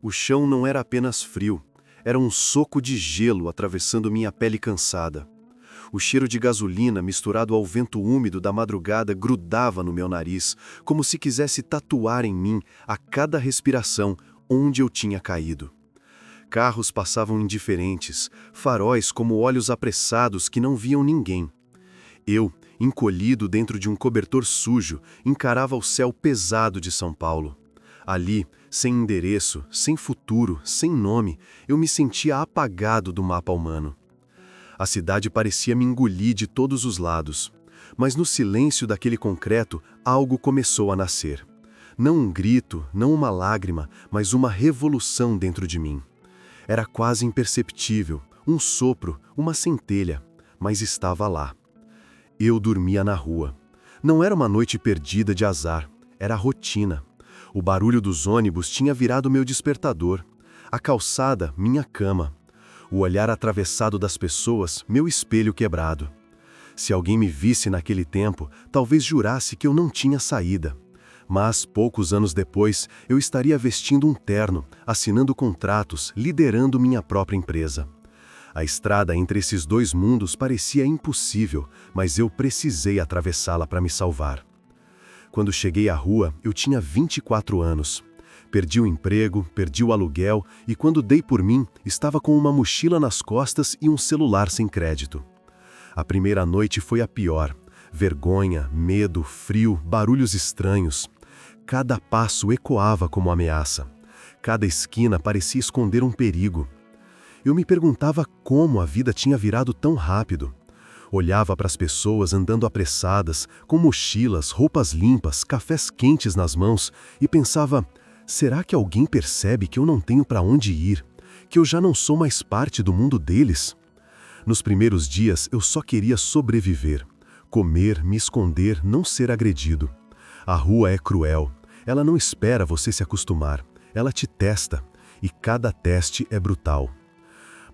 O chão não era apenas frio, era um soco de gelo atravessando minha pele cansada. O cheiro de gasolina misturado ao vento úmido da madrugada grudava no meu nariz, como se quisesse tatuar em mim, a cada respiração, onde eu tinha caído. Carros passavam indiferentes, faróis como olhos apressados que não viam ninguém. Eu, encolhido dentro de um cobertor sujo, encarava o céu pesado de São Paulo. Ali, sem endereço, sem futuro, sem nome, eu me sentia apagado do mapa humano. A cidade parecia me engolir de todos os lados. Mas no silêncio daquele concreto, algo começou a nascer. Não um grito, não uma lágrima, mas uma revolução dentro de mim. Era quase imperceptível, um sopro, uma centelha, mas estava lá. Eu dormia na rua. Não era uma noite perdida de azar, era rotina. O barulho dos ônibus tinha virado meu despertador. A calçada, minha cama. O olhar atravessado das pessoas, meu espelho quebrado. Se alguém me visse naquele tempo, talvez jurasse que eu não tinha saída. Mas, poucos anos depois, eu estaria vestindo um terno, assinando contratos, liderando minha própria empresa. A estrada entre esses dois mundos parecia impossível, mas eu precisei atravessá-la para me salvar. Quando cheguei à rua, eu tinha 24 anos. Perdi o emprego, perdi o aluguel e quando dei por mim, estava com uma mochila nas costas e um celular sem crédito. A primeira noite foi a pior. Vergonha, medo, frio, barulhos estranhos. Cada passo ecoava como ameaça. Cada esquina parecia esconder um perigo. Eu me perguntava como a vida tinha virado tão rápido. Olhava para as pessoas andando apressadas, com mochilas, roupas limpas, cafés quentes nas mãos e pensava: será que alguém percebe que eu não tenho para onde ir? Que eu já não sou mais parte do mundo deles? Nos primeiros dias eu só queria sobreviver. Comer, me esconder, não ser agredido. A rua é cruel. Ela não espera você se acostumar. Ela te testa. E cada teste é brutal.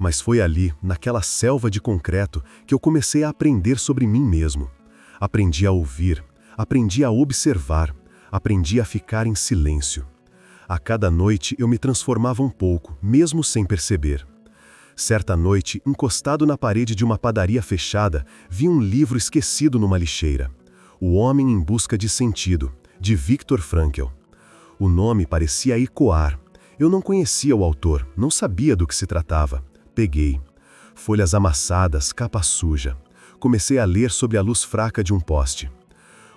Mas foi ali, naquela selva de concreto, que eu comecei a aprender sobre mim mesmo. Aprendi a ouvir. Aprendi a observar. Aprendi a ficar em silêncio. A cada noite eu me transformava um pouco, mesmo sem perceber. Certa noite, encostado na parede de uma padaria fechada, vi um livro esquecido numa lixeira. O Homem em Busca de Sentido, de Viktor Frankl. O nome parecia ecoar. Eu não conhecia o autor, não sabia do que se tratava. Peguei. Folhas amassadas, capa suja. Comecei a ler sob a luz fraca de um poste.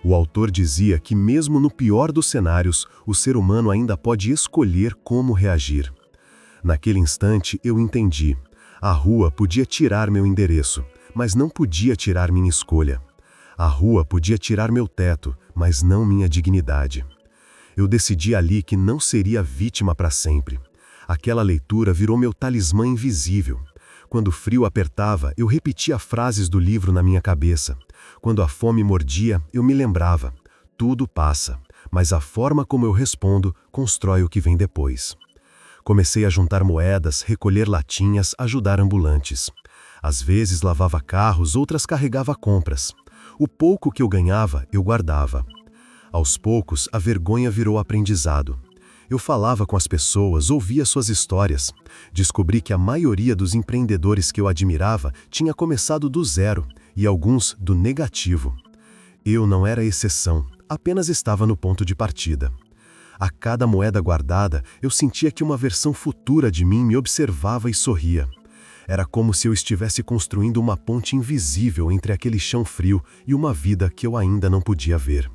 O autor dizia que mesmo no pior dos cenários, o ser humano ainda pode escolher como reagir. Naquele instante eu entendi. A rua podia tirar meu endereço, mas não podia tirar minha escolha. A rua podia tirar meu teto, mas não minha dignidade. Eu decidi ali que não seria vítima para sempre. Aquela leitura virou meu talismã invisível. Quando o frio apertava, eu repetia frases do livro na minha cabeça. Quando a fome mordia, eu me lembrava. Tudo passa, mas a forma como eu respondo constrói o que vem depois. Comecei a juntar moedas, recolher latinhas, ajudar ambulantes. Às vezes lavava carros, outras carregava compras. O pouco que eu ganhava, eu guardava. Aos poucos, a vergonha virou aprendizado. Eu falava com as pessoas, ouvia suas histórias. Descobri que a maioria dos empreendedores que eu admirava tinha começado do zero, e alguns do negativo. Eu não era exceção, apenas estava no ponto de partida. A cada moeda guardada, eu sentia que uma versão futura de mim me observava e sorria. Era como se eu estivesse construindo uma ponte invisível entre aquele chão frio e uma vida que eu ainda não podia ver.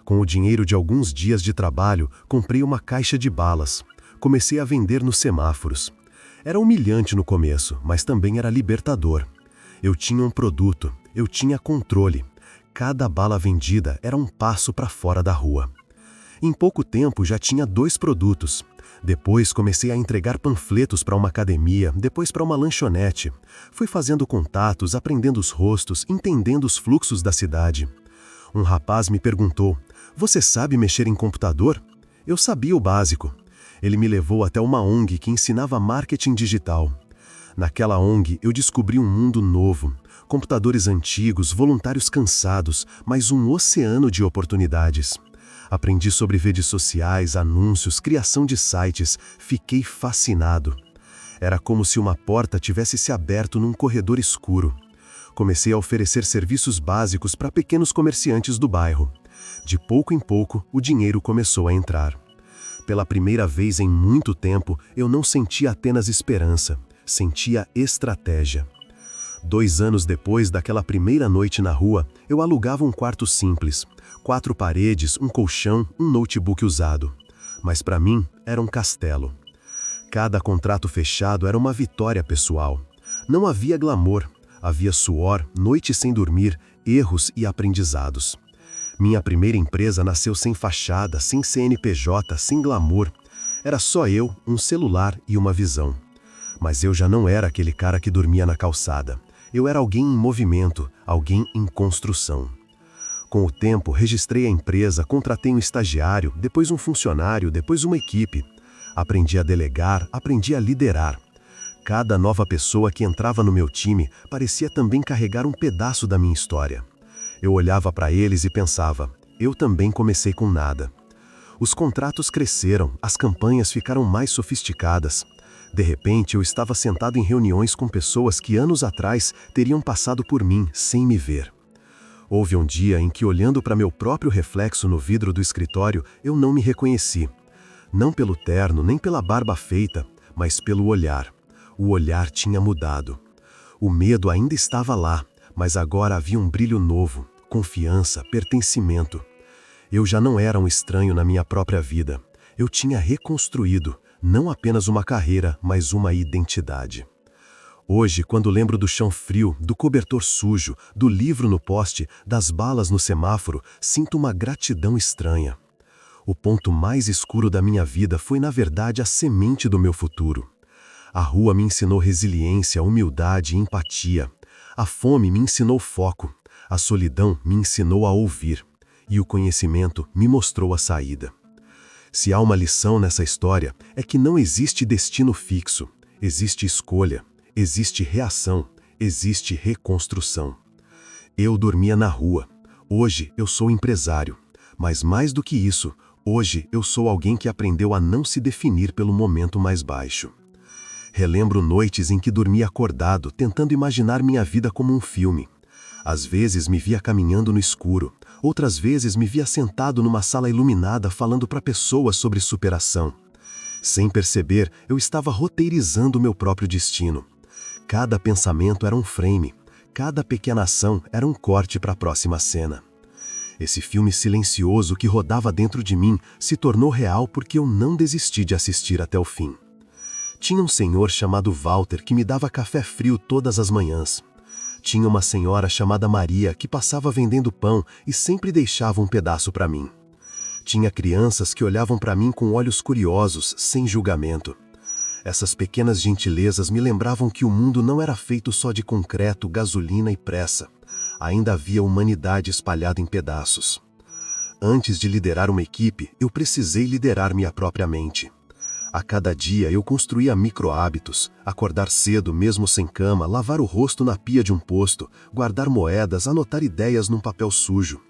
Com o dinheiro de alguns dias de trabalho, comprei uma caixa de balas. Comecei a vender nos semáforos. Era humilhante no começo, mas também era libertador. Eu tinha um produto, eu tinha controle. Cada bala vendida era um passo para fora da rua. Em pouco tempo já tinha 2 produtos. Depois comecei a entregar panfletos para uma academia, depois para uma lanchonete. Fui fazendo contatos, aprendendo os rostos, entendendo os fluxos da cidade. Um rapaz me perguntou: "Você sabe mexer em computador?" Eu sabia o básico. Ele me levou até uma ONG que ensinava marketing digital. Naquela ONG eu descobri um mundo novo. Computadores antigos, voluntários cansados, mas um oceano de oportunidades. Aprendi sobre redes sociais, anúncios, criação de sites. Fiquei fascinado. Era como se uma porta tivesse se aberto num corredor escuro. Comecei a oferecer serviços básicos para pequenos comerciantes do bairro. De pouco em pouco, o dinheiro começou a entrar. Pela primeira vez em muito tempo, eu não sentia apenas esperança, sentia estratégia. 2 anos depois daquela primeira noite na rua, eu alugava um quarto simples, 4 paredes, um colchão, um notebook usado. Mas para mim, era um castelo. Cada contrato fechado era uma vitória pessoal. Não havia glamour, havia suor, noites sem dormir, erros e aprendizados. Minha primeira empresa nasceu sem fachada, sem CNPJ, sem glamour. Era só eu, um celular e uma visão. Mas eu já não era aquele cara que dormia na calçada. Eu era alguém em movimento, alguém em construção. Com o tempo, registrei a empresa, contratei um estagiário, depois um funcionário, depois uma equipe. Aprendi a delegar, aprendi a liderar. Cada nova pessoa que entrava no meu time parecia também carregar um pedaço da minha história. Eu olhava para eles e pensava, eu também comecei com nada. Os contratos cresceram, as campanhas ficaram mais sofisticadas. De repente, eu estava sentado em reuniões com pessoas que anos atrás teriam passado por mim sem me ver. Houve um dia em que, olhando para meu próprio reflexo no vidro do escritório, eu não me reconheci. Não pelo terno, nem pela barba feita, mas pelo olhar. O olhar tinha mudado. O medo ainda estava lá, mas agora havia um brilho novo, confiança, pertencimento. Eu já não era um estranho na minha própria vida. Eu tinha reconstruído, não apenas uma carreira, mas uma identidade. Hoje, quando lembro do chão frio, do cobertor sujo, do livro no poste, das balas no semáforo, sinto uma gratidão estranha. O ponto mais escuro da minha vida foi, na verdade, a semente do meu futuro. A rua me ensinou resiliência, humildade e empatia. A fome me ensinou foco. A solidão me ensinou a ouvir. E o conhecimento me mostrou a saída. Se há uma lição nessa história, é que não existe destino fixo. Existe escolha, existe reação, existe reconstrução. Eu dormia na rua. Hoje eu sou empresário. Mas mais do que isso, hoje eu sou alguém que aprendeu a não se definir pelo momento mais baixo. Relembro noites em que dormia acordado, tentando imaginar minha vida como um filme. Às vezes me via caminhando no escuro, outras vezes me via sentado numa sala iluminada falando para pessoas sobre superação. Sem perceber, eu estava roteirizando meu próprio destino. Cada pensamento era um frame, cada pequena ação era um corte para a próxima cena. Esse filme silencioso que rodava dentro de mim se tornou real porque eu não desisti de assistir até o fim. Tinha um senhor chamado Walter que me dava café frio todas as manhãs. Tinha uma senhora chamada Maria que passava vendendo pão e sempre deixava um pedaço para mim. Tinha crianças que olhavam para mim com olhos curiosos, sem julgamento. Essas pequenas gentilezas me lembravam que o mundo não era feito só de concreto, gasolina e pressa. Ainda havia humanidade espalhada em pedaços. Antes de liderar uma equipe, eu precisei liderar minha própria mente. A cada dia eu construía micro-hábitos, acordar cedo mesmo sem cama, lavar o rosto na pia de um posto, guardar moedas, anotar ideias num papel sujo.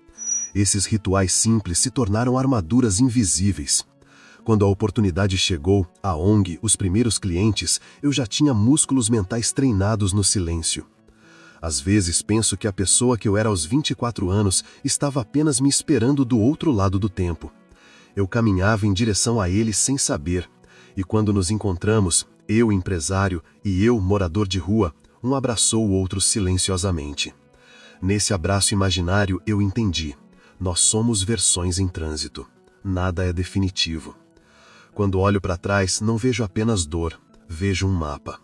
Esses rituais simples se tornaram armaduras invisíveis. Quando a oportunidade chegou, a ONG, os primeiros clientes, eu já tinha músculos mentais treinados no silêncio. Às vezes penso que a pessoa que eu era aos 24 anos estava apenas me esperando do outro lado do tempo. Eu caminhava em direção a ele sem saber. E quando nos encontramos, eu empresário e eu morador de rua, um abraçou o outro silenciosamente. Nesse abraço imaginário eu entendi. Nós somos versões em trânsito. Nada é definitivo. Quando olho para trás, não vejo apenas dor, vejo um mapa.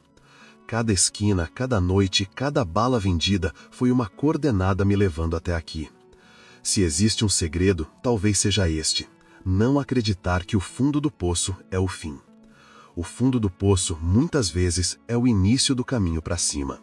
Cada esquina, cada noite, cada bala vendida foi uma coordenada me levando até aqui. Se existe um segredo, talvez seja este: não acreditar que o fundo do poço é o fim. O fundo do poço, muitas vezes, é o início do caminho para cima.